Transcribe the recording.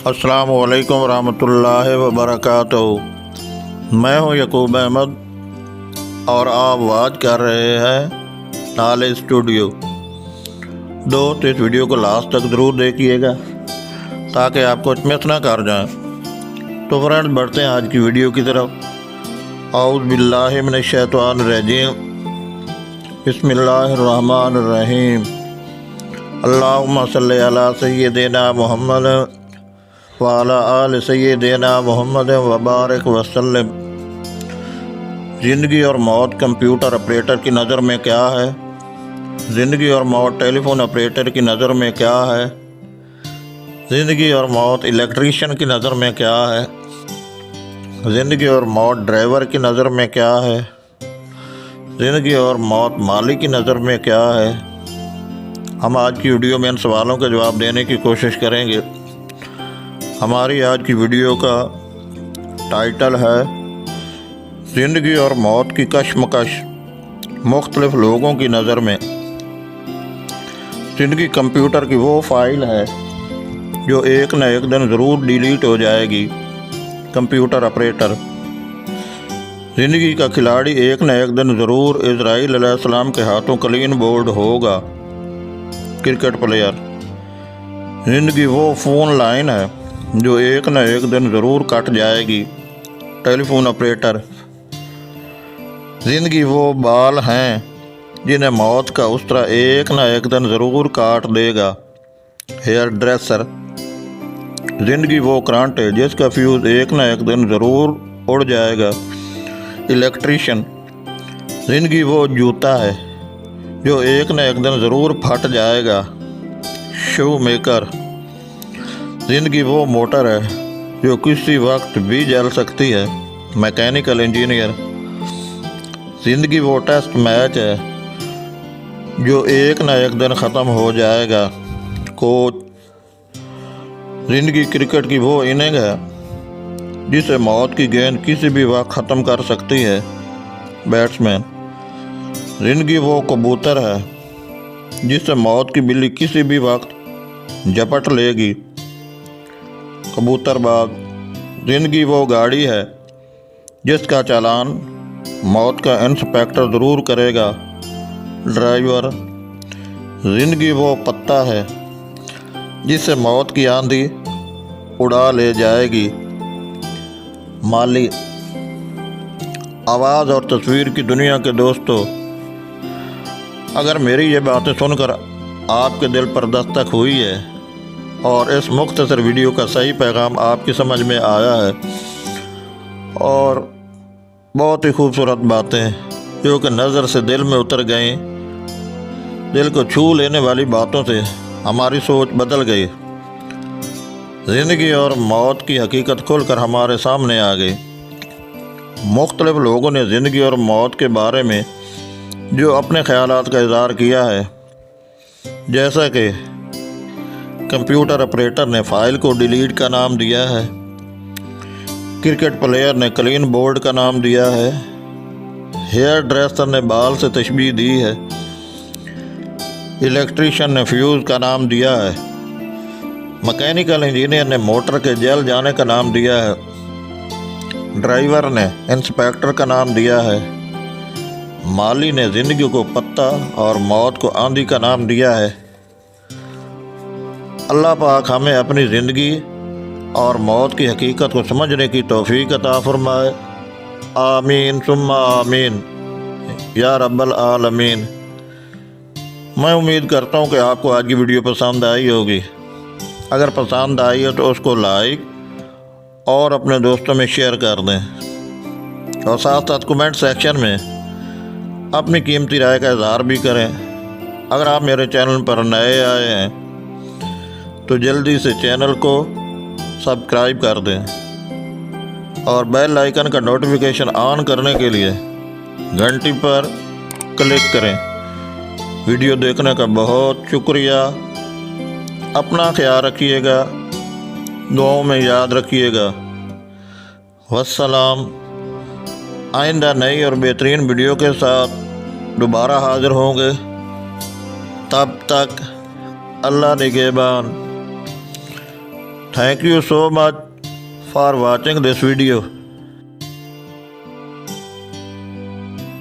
अस्सलाम वालेकुम रहमतुल्लाहि व बरकातहू। मैं हूँ यकूब अहमद और आप वाच कर रहे हैं नाले स्टूडियो। दोस्त, इस वीडियो को लास्ट तक ज़रूर देखिएगा ताकि आपको मिस ना कर जाए। तो फ्रेंड्स, बढ़ते हैं आज की वीडियो की तरफ। औज़ु बिल्लाहि मिनश शैतानिर रजीम, बिस्मिल्लाहिर रहमानिर रहीम। अल्लाहुम्मा सल्लि अला सय्यिदिना मुहम्मद व अला आलि सय्यिदिना मुहम्मद व बारिक वसल्लम। ज़िंदगी और मौत कंप्यूटर ऑपरेटर की नज़र में क्या है? ज़िंदगी और मौत टेलीफोन ऑपरेटर की नज़र में क्या है? ज़िंदगी और मौत इलेक्ट्रीशियन की नज़र में क्या है? ज़िंदगी और मौत ड्राइवर की नज़र में क्या है? ज़िंदगी और मौत माली की नज़र में क्या है? हम आज की वीडियो में इन सवालों के जवाब देने की कोशिश करेंगे। हमारी आज की वीडियो का टाइटल है ज़िंदगी और मौत की कशमकश मुख्तलिफ लोगों की नज़र में। ज़िंदगी कंप्यूटर की वो फाइल है जो एक न एक दिन ज़रूर डिलीट हो जाएगी। Computer operator. ज़िंदगी का खिलाड़ी एक न एक दिन ज़रूर इज़राइल अलैहिस्सलाम के हाथों क्लीन बोर्ड होगा। Cricket player. ज़िंदगी वो फ़ोन लाइन है जो एक न एक दिन ज़रूर कट जाएगी। Telephone operator. ज़िंदगी वो बाल हैं जिन्हें मौत का उस्तरा एक न एक दिन ज़रूर काट देगा। Hair dresser. ज़िंदगी वो करंट है जिसका फ्यूज़ एक न एक दिन ज़रूर उड़ जाएगा। इलेक्ट्रीशियन। ज़िंदगी वो जूता है जो एक न एक दिन ज़रूर फट जाएगा। शू मेकर। ज़िंदगी वो मोटर है जो किसी वक्त भी जल सकती है। Mechanical engineer. ज़िंदगी वो टेस्ट मैच है जो एक न एक दिन ख़त्म हो जाएगा। कोच। ज़िंदगी क्रिकेट की वो इनिंग है जिसे मौत की गेंद किसी भी वक्त ख़त्म कर सकती है। बैट्समैन। ज़िंदगी वो कबूतर है जिसे मौत की बिल्ली किसी भी वक्त झपट लेगी। कबूतरबाज। ज़िंदगी वो गाड़ी है जिसका चालान मौत का इंस्पेक्टर ज़रूर करेगा। ड्राइवर। ज़िंदगी वो पत्ता है जिसे मौत की आंधी उड़ा ले जाएगी। माली। आवाज़ और तस्वीर की दुनिया के दोस्तों, अगर मेरी ये बातें सुनकर आपके दिल पर दस्तक हुई है और इस मुख्तसर वीडियो का सही पैगाम आपकी समझ में आया है और बहुत ही खूबसूरत बातें जो कि नज़र से दिल में उतर गई, दिल को छू लेने वाली बातों से हमारी सोच बदल गई, ज़िंदगी और मौत की हकीकत खुलकर हमारे सामने आ गई। मुख्तलिफ लोगों ने ज़िंदगी और मौत के बारे में जो अपने ख़यालात का इज़हार किया है, जैसा कि कंप्यूटर ऑपरेटर ने फ़ाइल को डिलीट का नाम दिया है, क्रिकेट प्लेयर ने क्लीन बोर्ड का नाम दिया है, हेयर ड्रेसर ने बाल से तशबीह दी है, इलेक्ट्रीशियन ने फ्यूज़ का नाम दिया है, मैकेनिकल इंजीनियर ने मोटर के जल जाने का नाम दिया है, ड्राइवर ने इंस्पेक्टर का नाम दिया है, माली ने ज़िंदगी को पत्ता और मौत को आंधी का नाम दिया है। अल्लाह पाक हमें अपनी ज़िंदगी और मौत की हकीकत को समझने की तौफीक अता फरमाए। आमीन सुम्मा आमीन या रब्बल आलमीन। मैं उम्मीद करता हूँ कि आपको आज की वीडियो पसंद आई होगी। अगर पसंद आई है तो उसको लाइक और अपने दोस्तों में शेयर कर दें और साथ साथ कमेंट सेक्शन में अपनी कीमती राय का इज़हार भी करें। अगर आप मेरे चैनल पर नए आए हैं तो जल्दी से चैनल को सब्सक्राइब कर दें और बेल आइकन का नोटिफिकेशन ऑन करने के लिए घंटी पर क्लिक करें। वीडियो देखने का बहुत शुक्रिया। अपना ख्याल रखिएगा, दुआओं में याद रखिएगा। वस्सलाम। आइंदा नई और बेहतरीन वीडियो के साथ दोबारा हाज़िर होंगे। तब तक अल्लाह निगहबान। Thank you so much for watching this video.